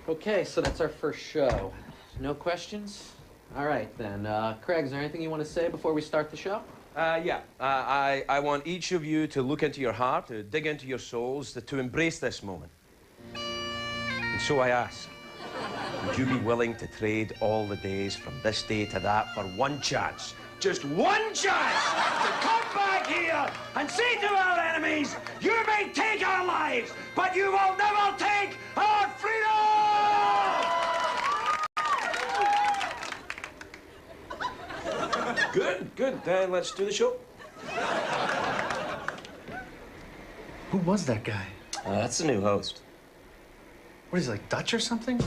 Okay, so that's our first show. No questions? All right, then. Craig, is there anything you want to say before we start the show? I want each of you to look into your heart, to dig into your souls, to embrace this moment. And so I ask, would you be willing to trade all the days from this day to that for one chance, just one chance, to come back here and say to our enemies, you may take our lives, but you will never take our freedom! Good. Then let's do the show. Who was that guy? That's the new host. What is he, like Dutch or something?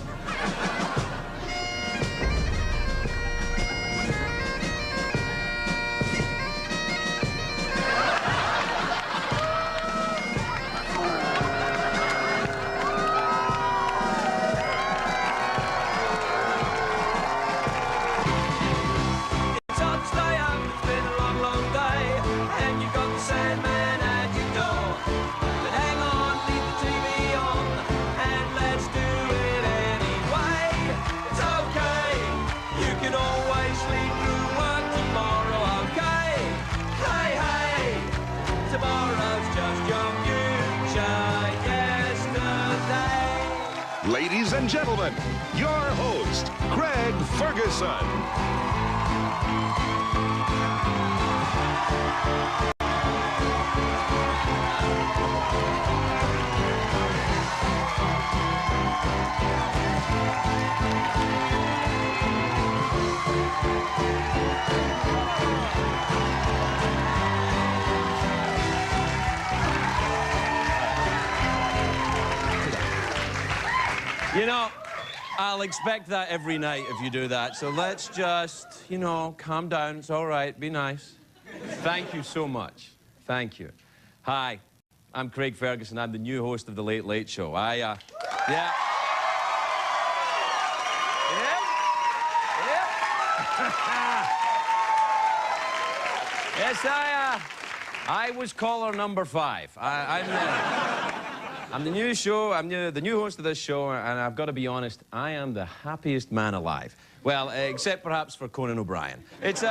Ladies and gentlemen, your host, Craig Ferguson. You know, I'll expect that every night if you do that. So let's just, you know, calm down. It's all right. Be nice. Thank you so much. Thank you. Hi, I'm Craig Ferguson. I'm the new host of The Late Late Show. Yes, I was caller number 5. I'm the new show, I'm the new host of this show, and I've got to be honest, I am the happiest man alive. Well, except perhaps for Conan O'Brien. It's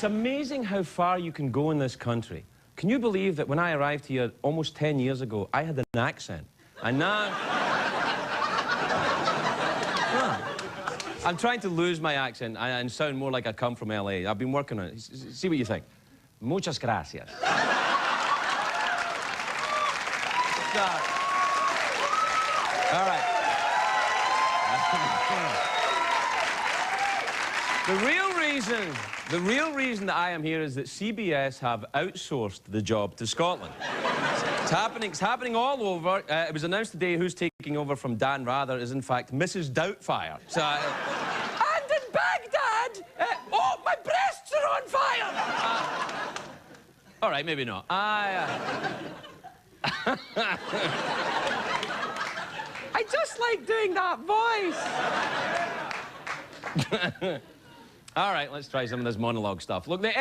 amazing how far you can go in this country. Can you believe that when I arrived here almost 10 years ago, I had an accent? And now... I'm trying to lose my accent and sound more like I come from LA. I've been working on it. See what you think. Muchas gracias. All right. The real reason that I am here is that CBS have outsourced the job to Scotland. It's happening all over. It was announced today who's taking over from Dan Rather is, in fact, Mrs. Doubtfire. So, and in Baghdad, oh, my breasts are on fire! All right, maybe not. I just like doing that voice. All right, let's try some of this monologue stuff. Look, the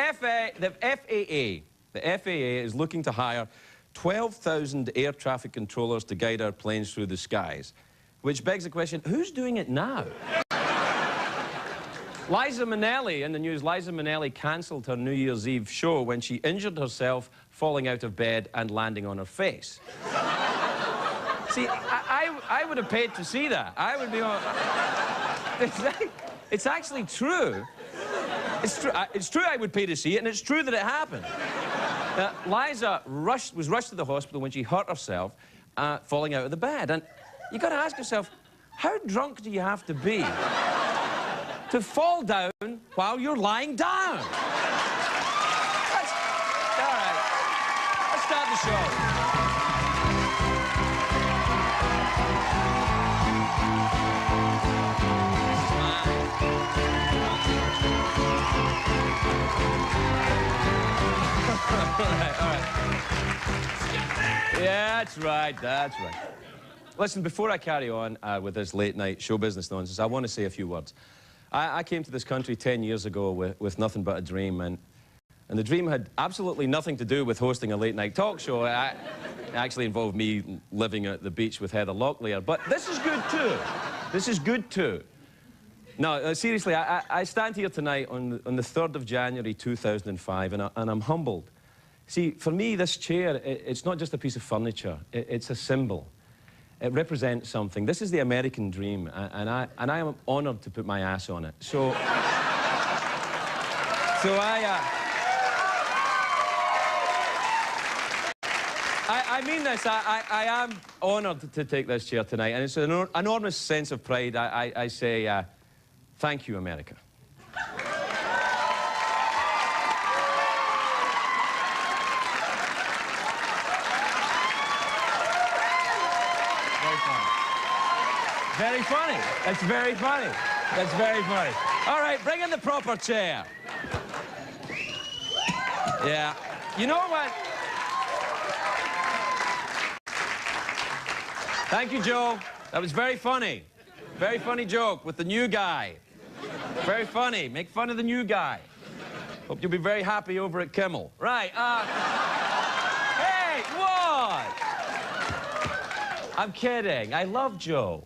FAA is looking to hire 12,000 air traffic controllers to guide our planes through the skies, which begs the question, who's doing it now? Liza Minnelli, in the news, Liza Minnelli cancelled her New Year's Eve show when she injured herself falling out of bed and landing on her face. See, I would have paid to see that. I would be... It's actually true. It's true I would pay to see it, and it's true that it happened. Liza was rushed to the hospital when she hurt herself falling out of the bed. And you got to ask yourself, how drunk do you have to be to fall down while you're lying down? All right. Let's start the show. All right. Yeah, that's right. Listen, before I carry on with this late-night show business nonsense, I want to say a few words. I came to this country 10 years ago with nothing but a dream, and And the dream had absolutely nothing to do with hosting a late-night talk show. It actually involved me living at the beach with Heather Locklear. But this is good, too. This is good, too. No, seriously, I stand here tonight on the 3rd of January, 2005, and I'm humbled. See, for me, this chair, it's not just a piece of furniture. It's a symbol. It represents something. This is the American dream, and I am honoured to put my ass on it. So I mean this. I am honoured to take this chair tonight, and it's an enormous sense of pride. I say, thank you, America. Very funny. That's very funny. That's very funny. All right, bring in the proper chair. Yeah. You know what? Thank you, Joe. That was very funny. Very funny joke with the new guy. Very funny. Make fun of the new guy. Hope you'll be very happy over at Kimmel. Right, hey, what? I'm kidding. I love Joe.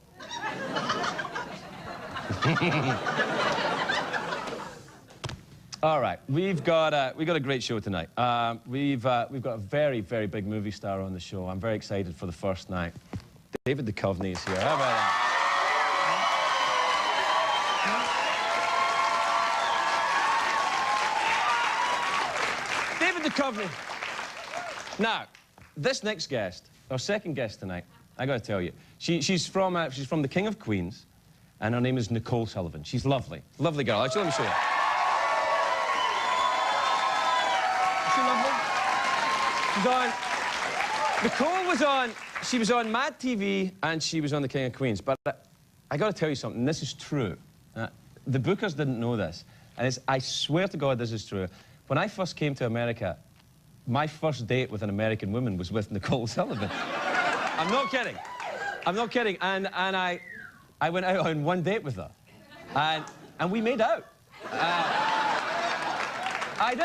All right, we've got a great show tonight. We've got a very, very big movie star on the show. I'm very excited for the first night. David Duchovny is here. How about that? David Duchovny. Now, this next guest, our second guest tonight, I got to tell you, she's from the King of Queens, and her name is Nicole Sullivan. She's lovely, lovely girl. Actually, let me show you. Is she lovely? She's on. Nicole was on. She was on Mad TV, and she was on the King of Queens. But I got to tell you something. This is true. The bookers didn't know this, and I swear to God, this is true. When I first came to America, my first date with an American woman was with Nicole Sullivan. I'm not kidding. I'm not kidding. And I went out on one date with her. And we made out. I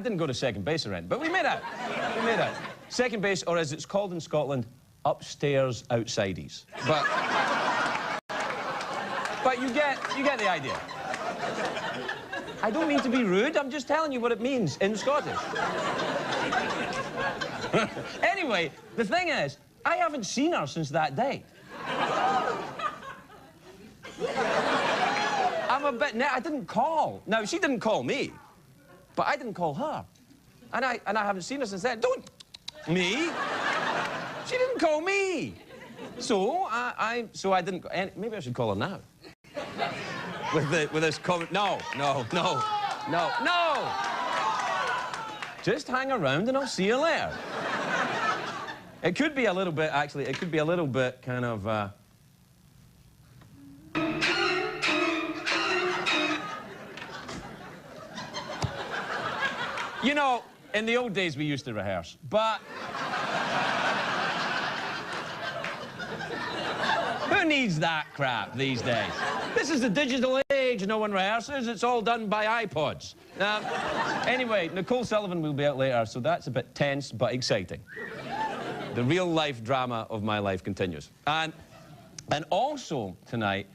didn't go to second base or anything, but we made out. We made out. Second base, or as it's called in Scotland, upstairs outsides. But you get the idea. I don't mean to be rude, I'm just telling you what it means in Scottish. Anyway, the thing is, I haven't seen her since that date. I'm a bit... I didn't call. Now, she didn't call me, but I didn't call her. And I haven't seen her since then. Don't... Me? She didn't call me. So I didn't... Maybe I should call her now. With this comment... No. Just hang around and I'll see you later. It could be a little bit, actually, it could be a little bit kind of... You know, in the old days, we used to rehearse, but... Who needs that crap these days? This is the digital age, no one rehearses, it's all done by iPods. Anyway, Nicole Sullivan will be out later, so that's a bit tense, but exciting. The real-life drama of my life continues. And also, tonight,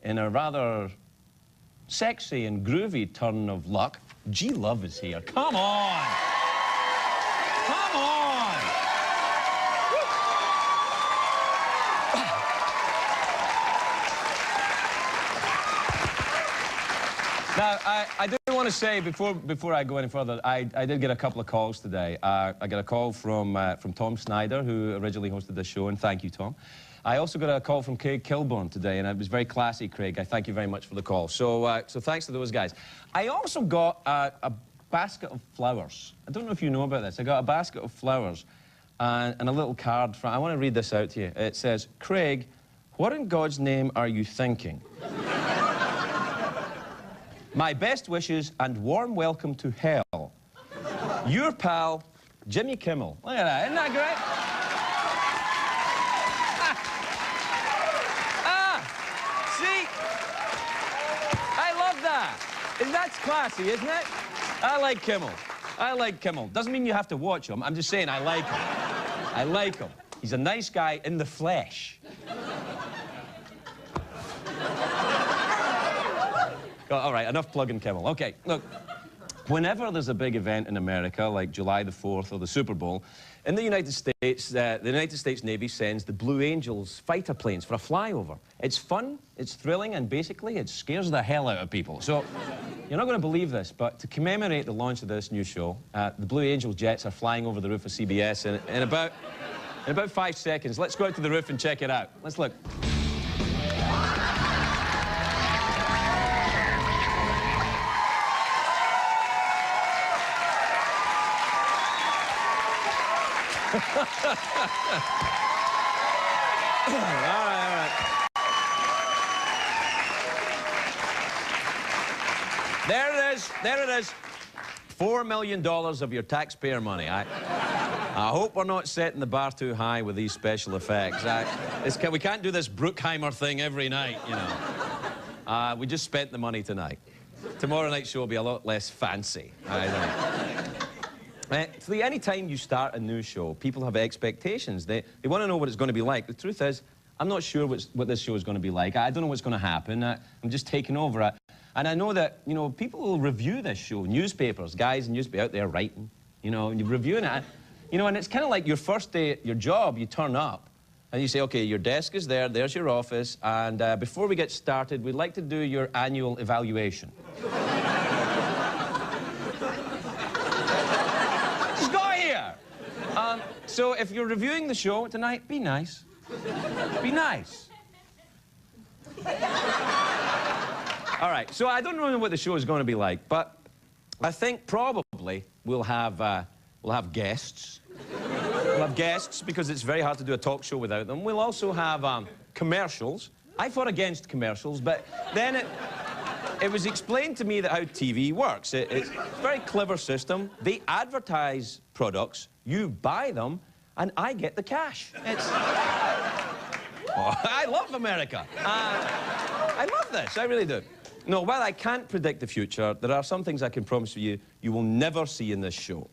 in a rather sexy and groovy turn of luck, G-Love is here. Come on! Come on! Now, I do want to say, before I go any further, I did get a couple of calls today. I got a call from Tom Snyder, who originally hosted this show, and thank you, Tom. I also got a call from Craig Kilborn today, and it was very classy, Craig. I thank you very much for the call. So thanks to those guys. I also got a basket of flowers. I don't know if you know about this. I got a basket of flowers and a little card from... I want to read this out to you. It says, Craig, what in God's name are you thinking? My best wishes and warm welcome to hell. Your pal, Jimmy Kimmel. Look at that. Isn't that great? See? I love that. That's classy, isn't it? I like Kimmel. I like Kimmel. Doesn't mean you have to watch him. I'm just saying I like him. I like him. He's a nice guy in the flesh. All right, enough plugging Kimmel. Okay, look. Whenever there's a big event in America, like July the 4th or the Super Bowl, in the United States, the United States Navy sends the Blue Angels fighter planes for a flyover. It's fun, it's thrilling, and basically it scares the hell out of people. So, you're not going to believe this, but to commemorate the launch of this new show, the Blue Angel jets are flying over the roof of CBS in about 5 seconds. Let's go out to the roof and check it out. Let's look. All right. There it is. $4 million of your taxpayer money. I hope we're not setting the bar too high with these special effects. We can't do this Bruckheimer thing every night, you know. We just spent the money tonight. Tomorrow night's show will be a lot less fancy. Any time you start a new show, people have expectations. They want to know what it's going to be like. The truth is, I'm not sure what this show is going to be like. I don't know what's going to happen. I'm just taking over it. And I know that, you know, people will review this show. Newspapers, guys in newspapers out there writing, you know, and you're reviewing it. You know, and it's kind of like your first day at your job. You turn up and you say, okay, your desk is there, there's your office, and before we get started, we'd like to do your annual evaluation. So if you're reviewing the show tonight, be nice. Be nice. All right, so I don't know what the show is going to be like, but I think probably we'll have guests. We'll have guests because it's very hard to do a talk show without them. We'll also have commercials. I fought against commercials, but then it was explained to me that how TV works. It's a very clever system. They advertise products, you buy them, and I get the cash. I love America. I love this, I really do. No, while I can't predict the future, there are some things I can promise you will never see in this show.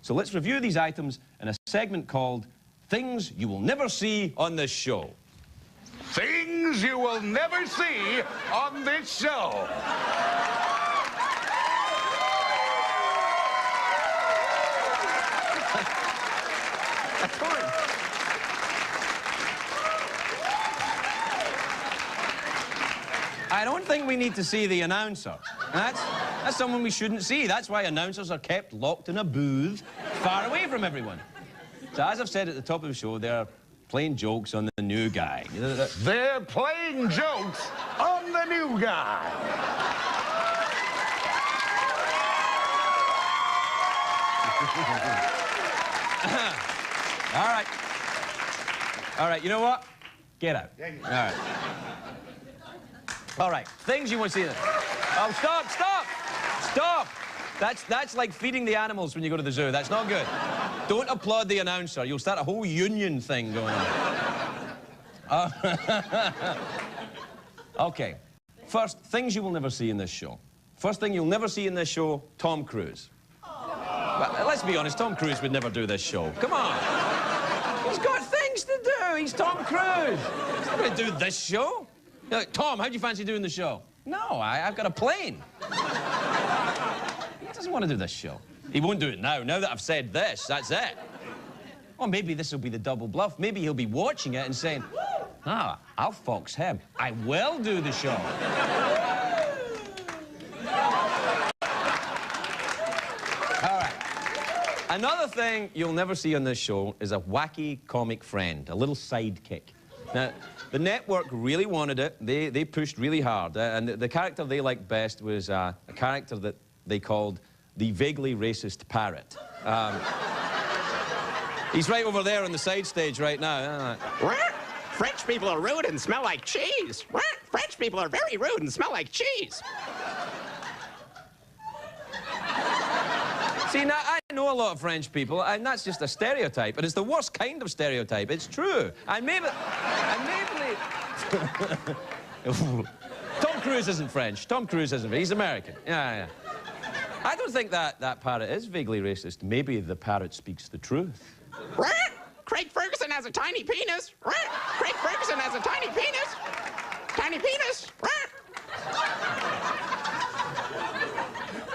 So let's review these items in a segment called Things You Will Never See on This Show. Things you will never see on this show. I don't think we need to see the announcer. That's someone we shouldn't see. That's why announcers are kept locked in a booth far away from everyone. So as I've said at the top of the show, they're playing jokes on the new guy. They're playing jokes on the new guy. All right, you know what? Get out. All right. All right, things you want to see. Oh, stop! That's like feeding the animals when you go to the zoo. That's not good. Don't applaud the announcer. You'll start a whole union thing going on. Okay. First, things you will never see in this show. First thing you'll never see in this show, Tom Cruise. But let's be honest, Tom Cruise would never do this show. Come on. He's got things to do. He's Tom Cruise. He's not going to do this show. You're like, Tom, how do you fancy doing the show? No, I've got a plane. He doesn't want to do this show. He won't do it now. Now that I've said this, that's it. Or maybe this will be the double bluff. Maybe he'll be watching it and saying, I'll fox him. I will do the show. All right. Another thing you'll never see on this show is a wacky comic friend, a little sidekick. Now, the network really wanted it. They pushed really hard. And the character they liked best was a character that they called the vaguely racist parrot. He's right over there on the side stage right now. French people are rude and smell like cheese. French people are very rude and smell like cheese. See, now, I know a lot of French people, and that's just a stereotype, and it's the worst kind of stereotype. It's true. And maybe... Tom Cruise isn't French. Tom Cruise isn't. He's American. Yeah. I don't think that parrot is vaguely racist. Maybe the parrot speaks the truth. Craig Ferguson has a tiny penis. Craig Ferguson has a tiny penis. Tiny penis.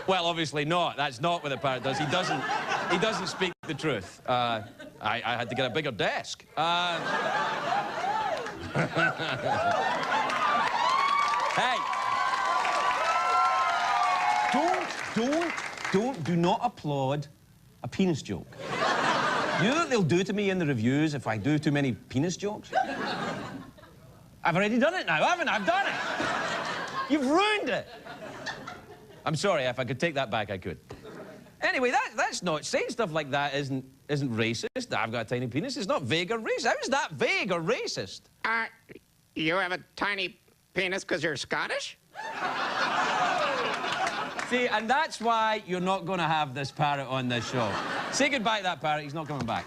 Well, obviously not. That's not what the parrot does. He doesn't speak the truth. I had to get a bigger desk. Hey. Do not applaud a penis joke. You know what they'll do to me in the reviews if I do too many penis jokes? I've already done it now, haven't I? I've done it. You've ruined it. I'm sorry, if I could take that back, I could. Anyway, that's not... Saying stuff like that isn't racist. I've got a tiny penis. It's not vague or racist. How is that vague or racist? You have a tiny penis because you're Scottish? See, and that's why you're not going to have this parrot on this show. Say goodbye to that parrot. He's not coming back.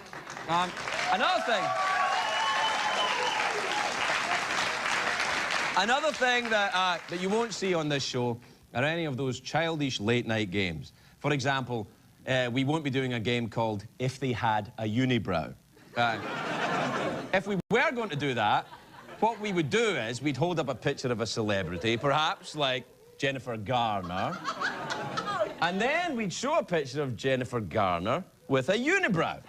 Another thing that you won't see on this show are any of those childish late-night games. For example, we won't be doing a game called If They Had a Unibrow. If we were going to do that, what we would do is we'd hold up a picture of a celebrity, perhaps like Jennifer Garner, and then we'd show a picture of Jennifer Garner with a unibrow.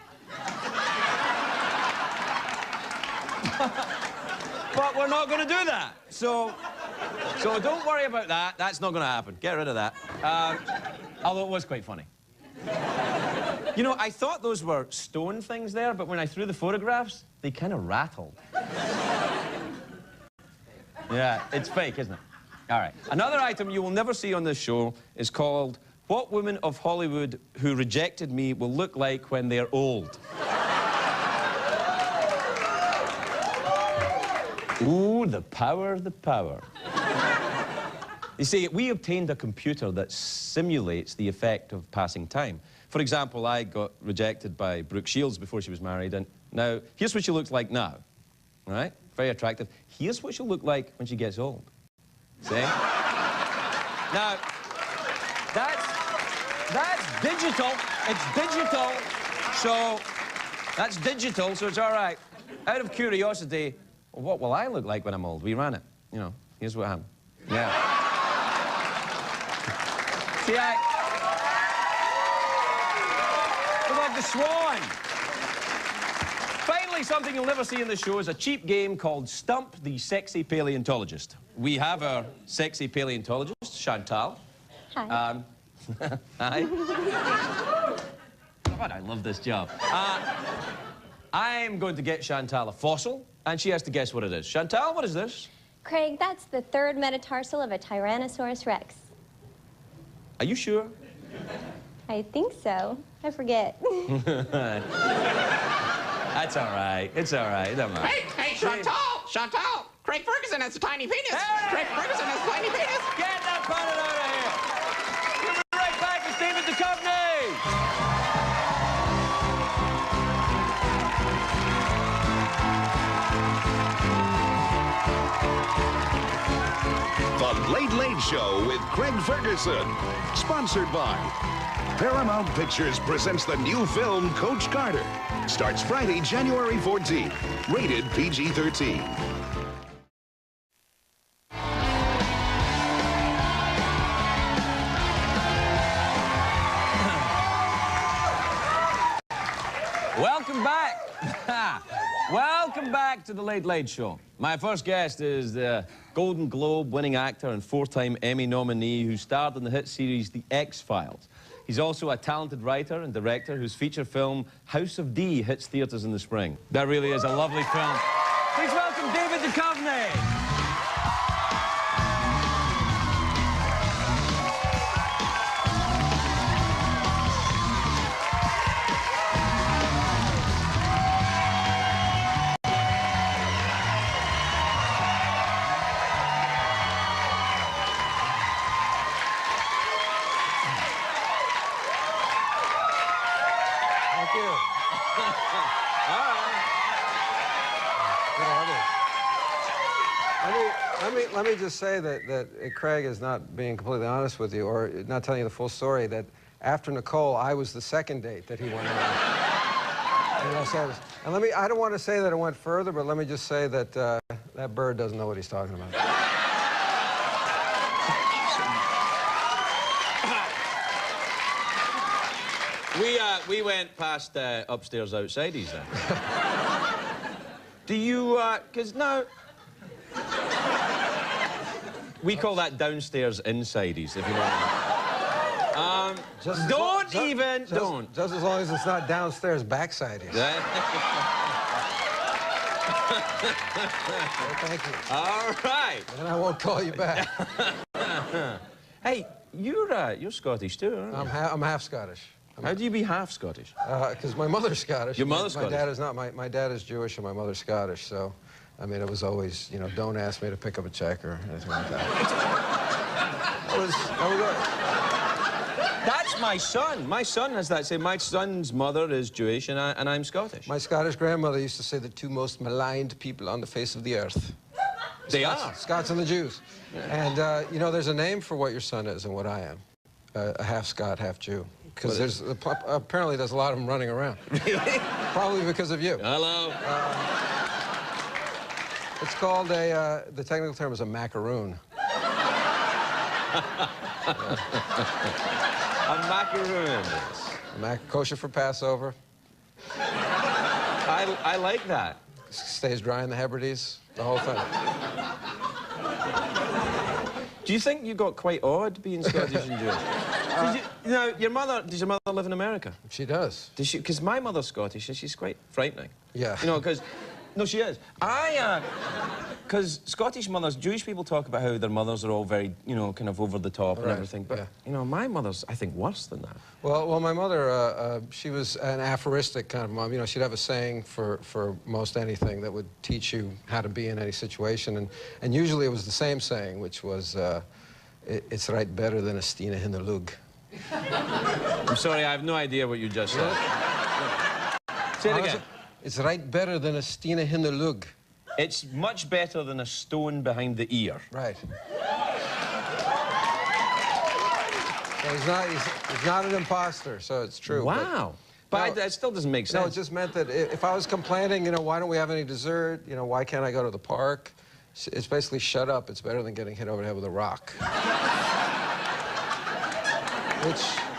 But we're not going to do that. So don't worry about that. That's not going to happen. Get rid of that. Although it was quite funny. You know, I thought those were stone things there, but when I threw the photographs, they kind of rattled. Yeah, it's fake, isn't it? All right. Another item you will never see on this show is called What Women of Hollywood Who Rejected Me Will Look Like When They're Old. Ooh, the power, the power. You see, we obtained a computer that simulates the effect of passing time. For example, I got rejected by Brooke Shields before she was married, and now, here's what she looks like now. All right? Very attractive. Here's what she'll look like when she gets old. See? Now, that's digital. It's digital. So, that's digital, so it's all right. Out of curiosity, what will I look like when I'm old? We ran it. You know, here's what happened. Yeah. See, look like the swan. Finally, something you'll never see in the show is a cheap game called Stump the Sexy Paleontologist. We have our sexy paleontologist, Chantal. Hi. Hi. God, I love this job. I'm going to get Chantal a fossil, and she has to guess what it is. Chantal, what is this? Craig, that's the third metatarsal of a Tyrannosaurus Rex. Are you sure? I think so. I forget. That's all right. It's all right. It doesn't matter. Hey, Chantal! Craig Ferguson has a tiny penis! Hey! Craig Ferguson has a tiny penis! Get that parrot out of here! We'll be right back with David Duchovny! The Late Late Show with Craig Ferguson. Sponsored by Paramount Pictures presents the new film Coach Carter. Starts Friday, January 14th. Rated PG-13. Welcome back. Welcome back to the Late Late Show. My first guest is the Golden Globe winning actor and four-time Emmy nominee who starred in the hit series The X-Files. He's also a talented writer and director whose feature film House of D hits theaters in the spring. That really is a lovely film. Please welcome David Duchovny. Thank you. All right. Let me just say that Craig is not being completely honest with you, or not telling you the full story, that after Nicole, I was the second date that he went on. In Los Angeles. And I don't want to say that it went further, but let me just say that that bird doesn't know what he's talking about. We went past upstairs outsideys then. Do you, because now... We call that downstairs insideies, if you know what I mean. Don't. Just as long as it's not downstairs backsidies. Thank you. All right. And I won't call you back. Hey, you're Scottish too, aren't you? I'm half Scottish. How do you be half Scottish? Because my mother's Scottish. Your mother's Scottish? My dad is not. My dad is Jewish and my mother's Scottish, so... I mean, it was always, you know, don't ask me to pick up a check or anything like that. That's my son. My son has that same. My son's mother is Jewish and I'm Scottish. My Scottish grandmother used to say the two most maligned people on the face of the earth. They are. Scots and the Jews. Yeah. And, you know, there's a name for what your son is and what I am. A half Scot, half Jew. Because apparently there's a lot of them running around. Really? Probably because of you. Hello. It's called the technical term is a macaroon. A macaroon. Kosher for Passover. I like that. Stays dry in the Hebrides, the whole thing. Do you think you got quite odd being Scottish and Jewish? Now, does your mother live in America? She does. Does she? Because my mother's Scottish and she's quite frightening. Yeah. You know, because... No, she is. Because Scottish mothers, Jewish people talk about how their mothers are all very, you know, kind of over the top and everything. But, yeah. you know, my mother's, I think, worse than that. Well, my mother, she was an aphoristic kind of mom. You know, she'd have a saying for most anything that would teach you how to be in any situation. And usually it was the same saying, which was, it's right better than a Stina in the lug. I'm sorry, I have no idea what you just said. Say it again. It's right better than a Stina in the lug. It's much better than a stone behind the ear. Right. So he's not an imposter, so it's true. Wow. But that still doesn't make sense. No, it just meant that if I was complaining, you know, why don't we have any dessert? You know, why can't I go to the park? It's basically shut up. It's better than getting hit over the head with a rock.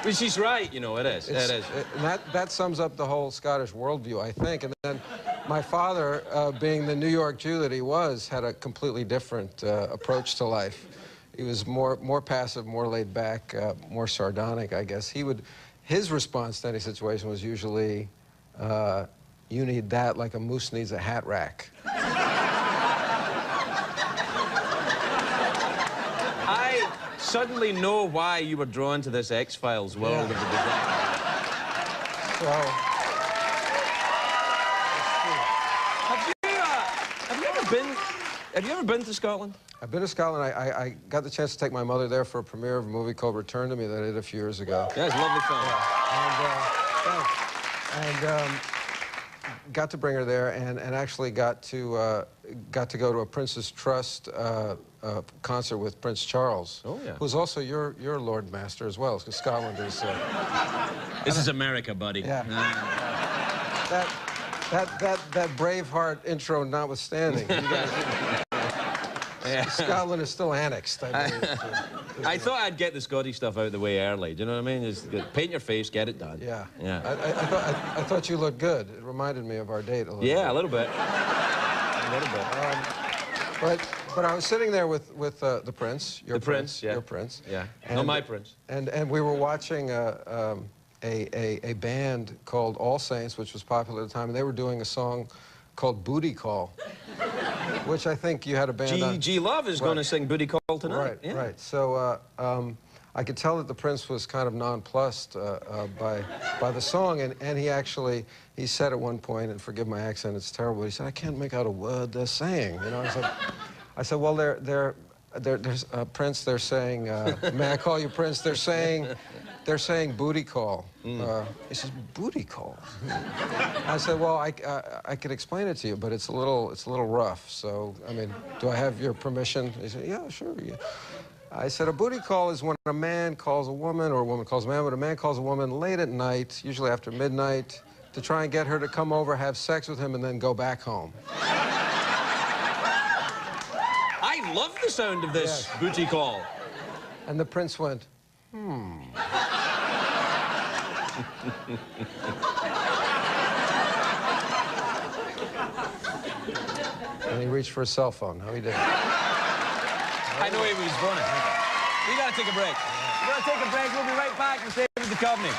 Which she's right, you know, it is. It is. And that sums up the whole Scottish worldview, I think. And then my father, being the New York Jew that he was, had a completely different approach to life. He was more passive, more laid back, more sardonic, I guess. His response to any situation was usually, you need that like a moose needs a hat rack. I suddenly know why you were drawn to this X-Files world of the design. So, have you ever been to Scotland? I've been to Scotland. I got the chance to take my mother there for a premiere of a movie called Return to Me that I did a few years ago. Yeah, it's a lovely film. Yeah. And got to bring her there, and actually got to go to a Prince's Trust concert with Prince Charles. Oh, yeah. Who's also your Lord Master as well, because Scotland is... This is America, buddy. Yeah. That Braveheart intro notwithstanding, you guys, Scotland is still annexed, I believe. I thought I'd get the Scottish stuff out of the way early. Do you know what I mean? Just paint your face, get it done. Yeah. Yeah. I thought you looked good. It reminded me of our date a little bit. Yeah, a little bit. A little bit. But I was sitting there with the Prince, your Prince, yeah. Your Prince. Yeah. And, Not my Prince. And we were watching a band called All Saints, which was popular at the time, and they were doing a song called Booty Call, which I think you had a band on. G. Love is going to sing Booty Call tonight. Right, yeah. right. So I could tell that the Prince was kind of nonplussed by the song, and he said at one point, and forgive my accent, it's terrible, he said, I can't make out a word they're saying. You know, I said, well, there's Prince, they're saying, may I call you Prince? They're saying, they're saying booty call. He says, booty call? I said, well, I could explain it to you, but it's a little rough. So, I mean, do I have your permission? He said, yeah, sure. Yeah. I said, a booty call is when a man calls a woman, or a woman calls a man, but a man calls a woman late at night, usually after midnight, to try and get her to come over, have sex with him, and then go back home. I love the sound of this booty call. And the prince went, And he reached for his cell phone. No, he didn't. I know he was funny. We gotta take a break. We're gonna take a break. We'll be right back with David Duchovny.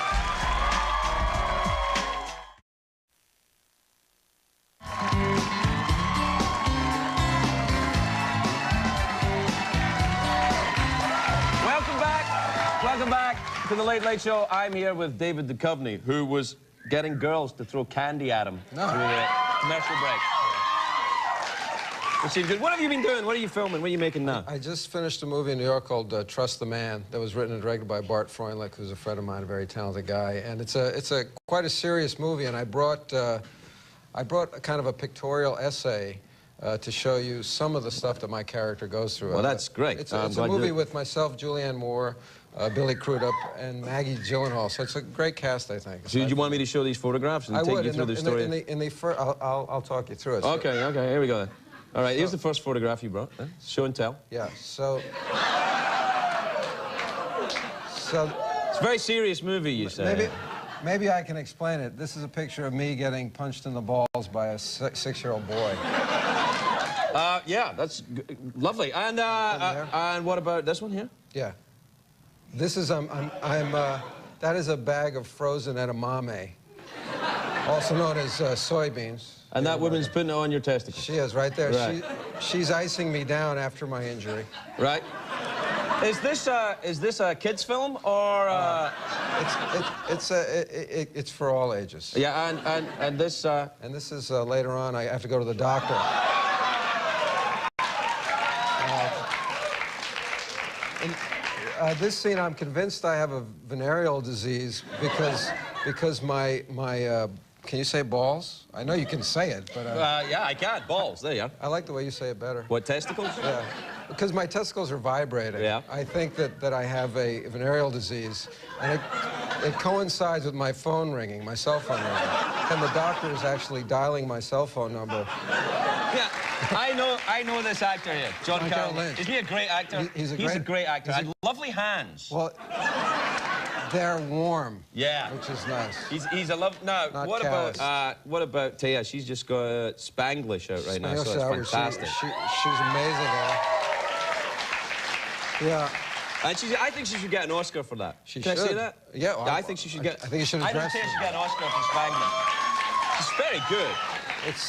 Welcome back to the Late Late Show. I'm here with David Duchovny, who was getting girls to throw candy at him through the commercial break. Which seems good. What have you been doing? What are you filming? What are you making now? I just finished a movie in New York called Trust the Man that was written and directed by Bart Freundlich, who's a friend of mine, a very talented guy. And it's quite a serious movie, and I brought a kind of a pictorial essay to show you some of the stuff that my character goes through. Well, that's great. It's a movie with myself, Julianne Moore, Billy Crudup, and Maggie Gyllenhaal. So it's a great cast, I think. So do you want me to show these photographs and take you through the story? I'll talk you through it. Okay, okay, here we go then. All right, here's the first photograph you brought. Show and tell. Yeah, so... It's a very serious movie, you say. Maybe I can explain it. This is a picture of me getting punched in the balls by a six-year-old boy. Yeah, that's lovely. And what about this one here? Yeah. This is, that is a bag of frozen edamame, also known as soybeans. And that woman's putting it on your testicles? She is, right there. Right. She's icing me down after my injury. Right. Is this a kids' film or? It's for all ages. Yeah, and this. And this is later on. I have to go to the doctor. This scene, I'm convinced I have a venereal disease because my can you say balls? I know you can say it, but yeah, I can. Balls. There you are. I like the way you say it better. What, testicles? Yeah. Because my testicles are vibrating. Yeah. I think that I have a venereal disease, and it coincides with my phone ringing, my cell phone ringing. And the doctor is actually dialing my cell phone number. Yeah, I know this actor here, John Lynch. Isn't he a great actor? He's a great actor. And lovely hands. Well, they're warm. Yeah. Which is nice. He's a love. Now, what about Taya? She's just got Spanglish out right now, so it's fantastic. She's amazing. Yeah. And I think she should get an Oscar for that. She Can should. I say that? Yeah. Well, I think she should get. I think you should address it. I don't think she should get an Oscar for Spanglish. She's very good. It's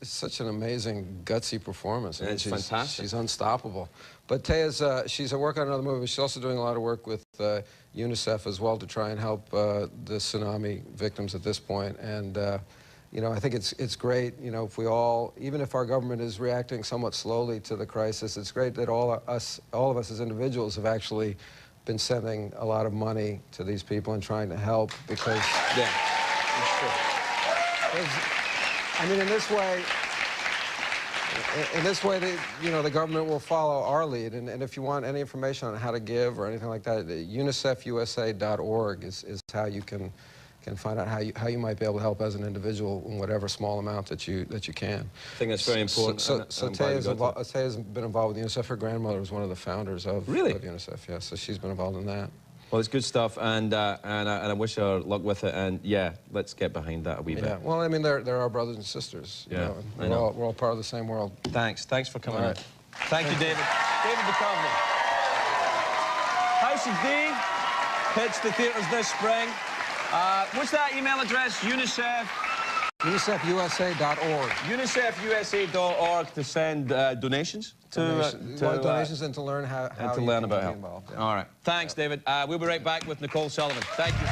such an amazing, gutsy performance. I mean, it's fantastic. She's unstoppable. But Taya's she's working on another movie. But she's also doing a lot of work with UNICEF as well to try and help the tsunami victims at this point. And you know, I think it's great. You know, if we all, even if our government is reacting somewhat slowly to the crisis, it's great that all of us as individuals have actually been sending a lot of money to these people and trying to help because. Yeah. It's true. I mean, in this way, the government will follow our lead. And if you want any information on how to give or anything like that, UNICEFUSA.org is how you can find out how you might be able to help as an individual in whatever small amount that you can. I think that's very important. So Taya's been involved with UNICEF. Her grandmother was one of the founders of UNICEF. Yeah, so she's been involved in that. Well, it's good stuff, and I wish her luck with it. And yeah, let's get behind that a wee bit. Yeah. Well, I mean, they're our brothers and sisters. Yeah. You know, we're all part of the same world. Thanks for coming in. Thank you, David. David Duchovny. House of D, pitched to theatres this spring. What's that email address? UNICEF. UNICEFUSA.org. UNICEFUSA.org to send donations. Donations and to learn how to learn about be help. Involved. Yeah. All right. Thanks, David. We'll be right back with Nicole Sullivan. Thank you.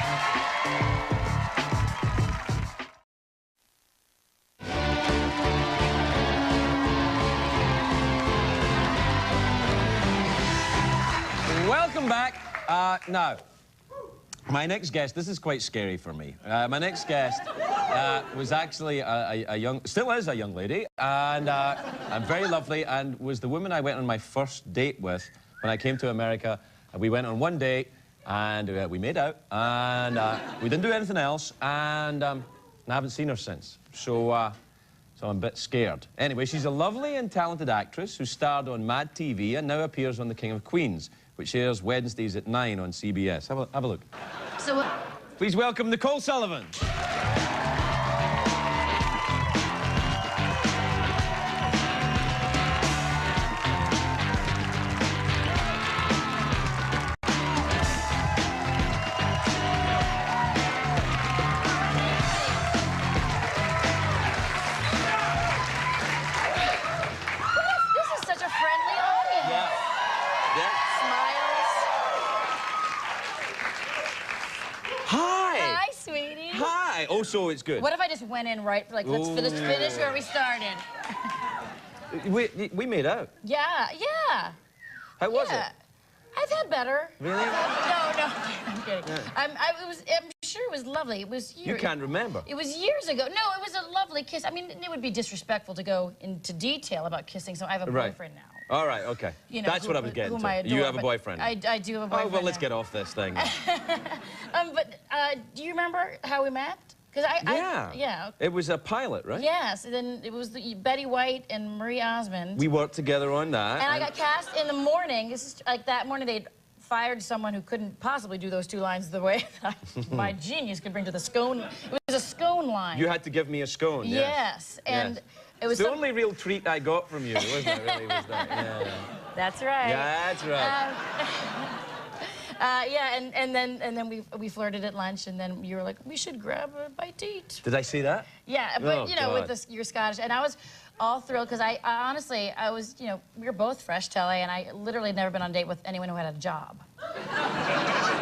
Welcome back Now, my next guest, this is quite scary for me. My next guest was actually still is a young lady, and very lovely, and was the woman I went on my first date with when I came to America. We went on one date, and we made out, and we didn't do anything else, and I haven't seen her since. So I'm a bit scared. Anyway, she's a lovely and talented actress who starred on Mad TV and now appears on The King of Queens, which airs Wednesdays at 9 on CBS. Have a look. So, Please welcome Nicole Sullivan. this is such a friendly audience. Yeah. Smiles. Hi. Hi, sweetie. Hi. Oh, so it's good. What if I just went in right, like, let's finish where we started? We made out. Yeah. How was it? I've had better. Really? No, I'm kidding. Yeah. I'm sure it was lovely. It was years. You can't remember. It was years ago. No, it was a lovely kiss. I mean, it would be disrespectful to go into detail about kissing, so I have a boyfriend now. All right, okay. You know, That's what I was getting whom I to. adore, You have a but boyfriend. I do have a boyfriend. Oh, well, let's now. get off this thing. Do you remember how we met? Because Yeah. It was a pilot, right? Yes, and then it was Betty White and Marie Osmond. We worked together on that. And I got cast in the morning. This is like that morning they'd fired someone who couldn't possibly do those two lines the way that my genius could bring to the scone. It was a scone line. You had to give me a scone, Yes, and it was the only real treat I got from you, wasn't it? Really, was that? Yeah. That's right. Yeah, that's right. Yeah, and then we flirted at lunch, and then you were like, we should grab a bite to eat. Did I see that? Yeah, but Oh, you know, God. with your Scottish, and I was all thrilled because I honestly, I was, you know, we were both fresh to LA, and I literally had never been on a date with anyone who had a job.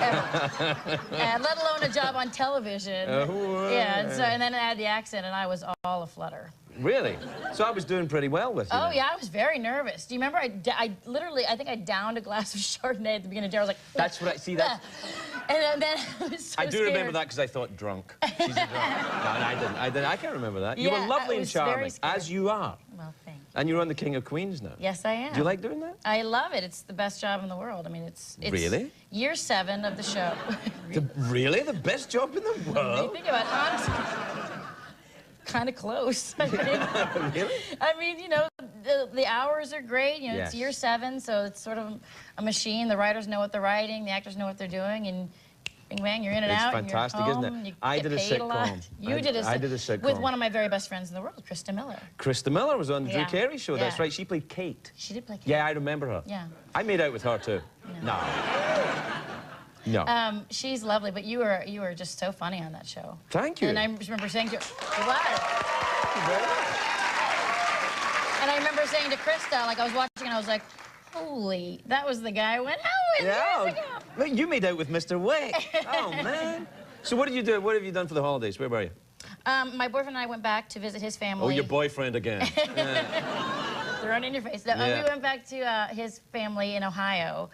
And let alone a job on television. Yeah, and then I had the accent, and I was all aflutter. Really? So I was doing pretty well with you. Oh, then. yeah, I was very nervous. Do you remember? I literally, I think I downed a glass of Chardonnay at the beginning of the day. I was like, That's what I see. That's. and then I was so I do scared. remember that because I thought drunk. She's a drunk. No, I didn't. I can't remember that. You Yeah, were lovely I and was very charming, scared. as you are. Well, thanks. And you're on The King of Queens now. Yes, I am. Do you like doing that? I love it. It's the best job in the world. I mean, it's Really? year 7 of the show. Really? The best job in the You world? think about it, honestly, kind of close. I mean, Really? I mean, you know, the hours are great. You know, Yes. it's year 7, so it's sort of a machine. The writers know what they're writing, the actors know what they're doing, and bing bang, you're in and It's out. fantastic, and you're isn't home, it? You I get did a paid lot. sitcom. You did a I did a sitcom. with one of my very best friends in the world, Krista Miller. Krista Miller was on the Drew Yeah. Carey show. That's Yeah. right. She played Kate. She did play Kate. Yeah, I remember her. Yeah. I made out with her too. No. No. She's lovely, but you were just so funny on that show. Thank you. And I remember saying to what? Thank you very much. And I remember saying to Krista, like I was watching, and I was like, "Holy, that was the guy I went out with years ago." Look, you made out with Mr. Wick. Oh man. So what did you do? What have you done for the holidays? Where were you? My boyfriend and I went back to visit his family. Oh, your boyfriend again. Thrown in your face. No, Yeah. we went back to his family in Ohio,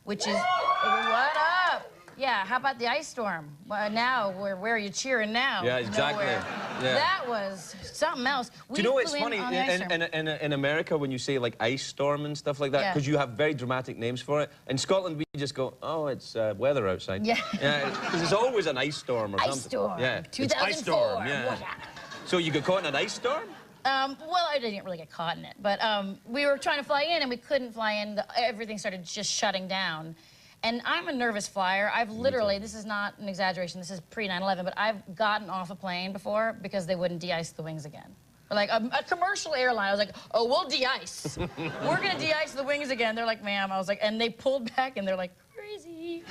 which is what up? Yeah, how about the ice storm? Now, where are you cheering now? Yeah, exactly. Nowhere. Yeah. That was something else. Do you know what's flew in funny on the ice storm. in America when you say like ice storm and stuff like that, Yeah. because you have very dramatic names for it. In Scotland, we just go, oh, it's weather outside. Yeah. Because there's always an ice storm or Ice something. storm. Yeah. It's 2004. ice storm. Yeah. So you got caught in an ice storm? Well, I didn't really get caught in it, but we were trying to fly in, and we couldn't fly in. Everything started just shutting down. And I'm a nervous flyer. I've literally, this is not an exaggeration, this is pre-9/11, but I've gotten off a plane before because they wouldn't de-ice the wings again. Like a commercial airline, I was like, oh, we'll de-ice. We're gonna de-ice the wings again. They're like, ma'am. I was like, and they pulled back, and they're like, crazy.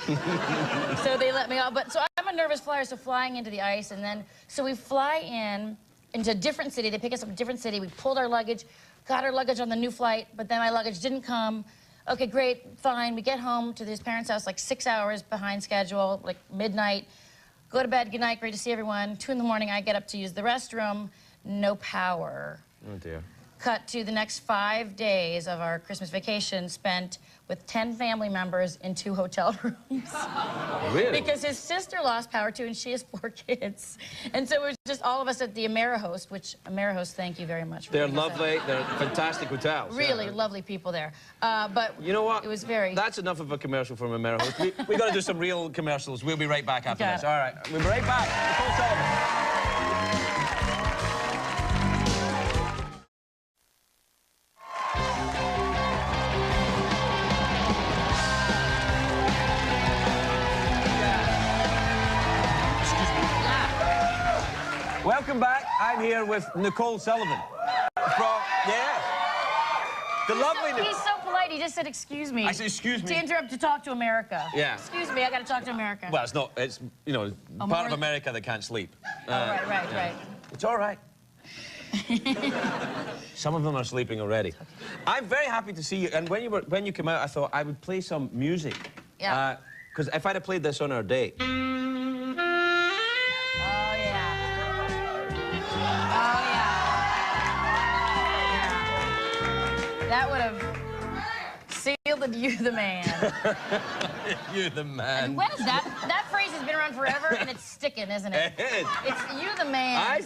So they let me off. But so I'm a nervous flyer, so flying into the ice, and then, so we fly into a different city. They pick us up in a different city. We pulled our luggage, got our luggage on the new flight, but then my luggage didn't come. Okay, great, fine. We get home to his parents' house like 6 hours behind schedule, like midnight. Go to bed, good night, great to see everyone. 2 in the morning, I get up to use the restroom. No power. Oh, dear. cut to the next 5 days of our Christmas vacation spent with 10 family members in 2 hotel rooms. Really? Because his sister lost power too, and she has 4 kids. And so it was just all of us at the Amerihost, which Amerihost, thank you very much. They're lovely. They're fantastic hotels. Really lovely people there. But you know what? It was very... That's enough of a commercial from Amerihost. we got to do some real commercials. We'll be right back after Got this. it. All right. We'll be right back. Nicole Sullivan. Welcome back. I'm here with Nicole Sullivan. The lovely... He's so polite. He just said, excuse me. I said, excuse me. To interrupt to talk to America. Yeah. Excuse me, I got to talk to America. Well, it's not... It's, you know, part of America that can't sleep. Right. It's all right. Some of them are sleeping already. I'm very happy to see you. And when you came out, I thought I would play some music. Yeah. Because if I'd have played this on our date... That would have sealed the "You the Man." You the man. And when is that? That phrase has been around forever, and it's sticking, isn't it? It is. It's "You the Man."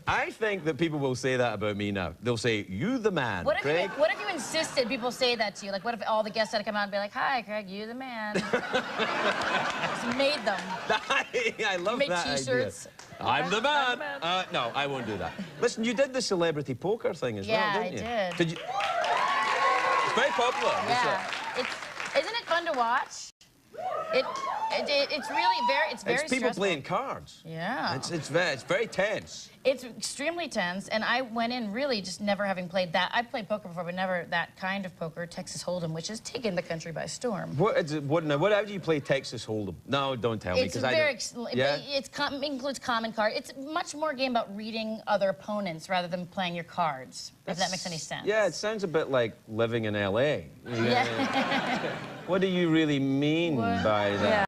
I think that people will say that about me now. They'll say, "You the man, Craig." What if you insisted people say that to you? Like, what if all the guests had to come out and be like, "Hi, Craig, you the man." Just made them. I love Made that T-shirts. I'm the man. No, I won't do that. Listen, you did the celebrity poker thing as well, didn't you? Yeah, I did. You? It's very popular. Yeah. Isn't it fun to watch? It's really very people stressful. playing cards. Yeah. It's very tense. It's extremely tense, and I went in really just never having played that. I've played poker before, but never that kind of poker, Texas Hold'em, which has taken the country by storm. How do you play Texas Hold'em? No, don't tell me, because I don't. It includes common cards. It's much more a game about reading other opponents rather than playing your cards, if that makes any sense. Yeah, it sounds a bit like living in L.A. Yeah. What do you really mean by that?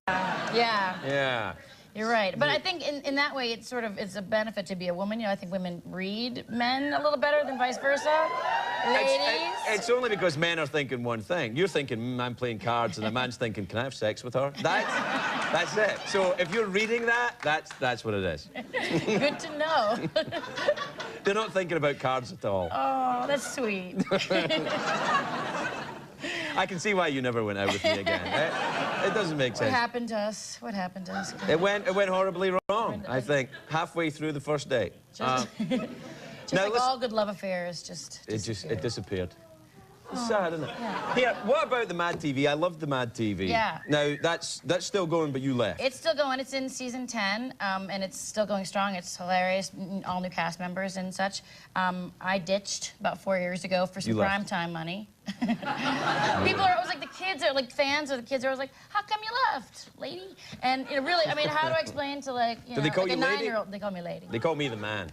Yeah. You're right. But I think in that way, it's a benefit to be a woman. You know, I think women read men a little better than vice versa. Ladies. It's only because men are thinking one thing. You're thinking, I'm playing cards, and the man's thinking, can I have sex with her? That's it. So if you're reading that, that's what it is. Good to know. They're not thinking about cards at all. Oh, that's sweet. I can see why you never went out with me again. It doesn't make sense. What happened to us? What happened to us? It went horribly wrong, I think, halfway through the first date. Just like all good love affairs, it disappeared. It's sad, isn't it? Yeah. Here, what about the Mad TV? I loved the Mad TV. Yeah. Now, that's still going, but you left. It's still going. It's in season 10, and it's still going strong. It's hilarious, all new cast members and such. I ditched about 4 years ago for some primetime money. People are always like, the kids are like, fans or the kids are always like, how come you left, lady? And you know, really, I mean, how do I explain to like, you know, they call like you a lady? 9-year-old? They call me lady. They call me the man.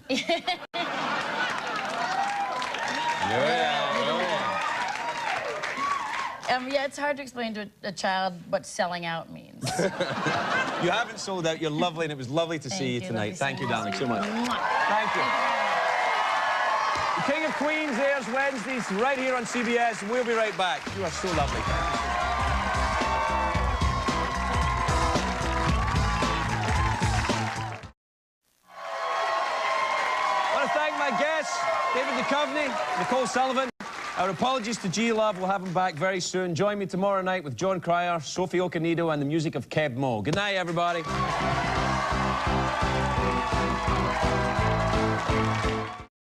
Yeah, it's hard to explain to a child what selling out means. You haven't sold out. You're lovely, and it was lovely to see you tonight. Thank you, darling, so much. Thank you. The King of Queens airs Wednesdays right here on CBS. We'll be right back. You are so lovely. I want to thank my guests, David Duchovny, Nicole Sullivan. Our apologies to G-Love. We'll have him back very soon. Join me tomorrow night with John Cryer, Sophie Okonedo, and the music of Keb Mo. Good night, everybody.